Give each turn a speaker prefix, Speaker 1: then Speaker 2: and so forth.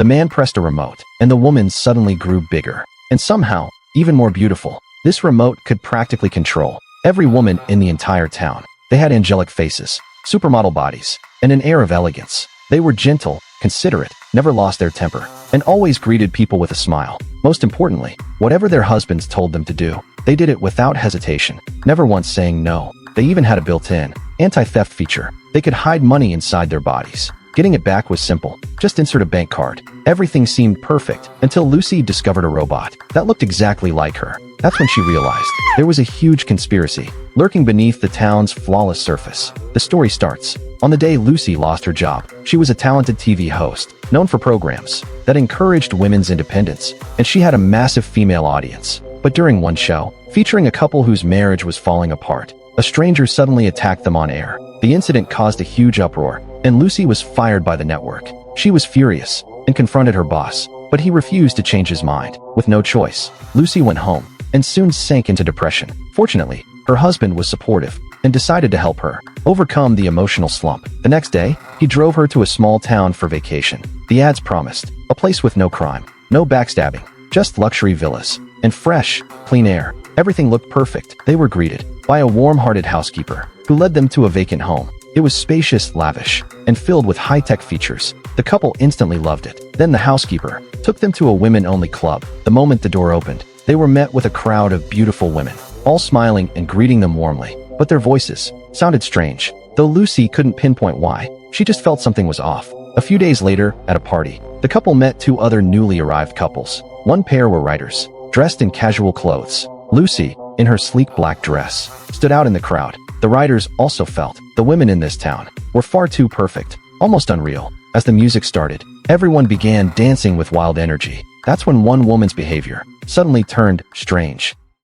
Speaker 1: The man pressed a remote, and the woman suddenly grew bigger. And somehow, even more beautiful. This remote could practically control every woman in the entire town. They had angelic faces, supermodel bodies, and an air of elegance. They were gentle, considerate, never lost their temper, and always greeted people with a smile. Most importantly, whatever their husbands told them to do, they did it without hesitation, never once saying no. They even had a built-in anti-theft feature. They could hide money inside their bodies. Getting it back was simple. Just insert a bank card. Everything seemed perfect until Lucy discovered a robot that looked exactly like her. That's when she realized there was a huge conspiracy lurking beneath the town's flawless surface. The story starts on the day Lucy lost her job. She was a talented TV host, known for programs that encouraged women's independence, and she had a massive female audience. But during one show, featuring a couple whose marriage was falling apart, a stranger suddenly attacked them on air. The incident caused a huge uproar, and Lucy was fired by the network. She was furious and confronted her boss, but he refused to change his mind. With no choice, Lucy went home and soon sank into depression. Fortunately, her husband was supportive and decided to help her overcome the emotional slump. The next day, he drove her to a small town for vacation. The ads promised a place with no crime, no backstabbing, just luxury villas and fresh, clean air. Everything looked perfect. They were greeted by a warm-hearted housekeeper who led them to a vacant home. It was spacious, lavish, and filled with high-tech features. The couple instantly loved it. Then the housekeeper took them to a women-only club. The moment the door opened, they were met with a crowd of beautiful women, all smiling and greeting them warmly. But their voices sounded strange. Though Lucy couldn't pinpoint why, she just felt something was off. A few days later, at a party, the couple met two other newly arrived couples. One pair were writers, dressed in casual clothes. Lucy, in her sleek black dress, stood out in the crowd. The writers also felt the women in this town were far too perfect, almost unreal. As the music started, everyone began dancing with wild energy. That's when one woman's behavior suddenly turned strange.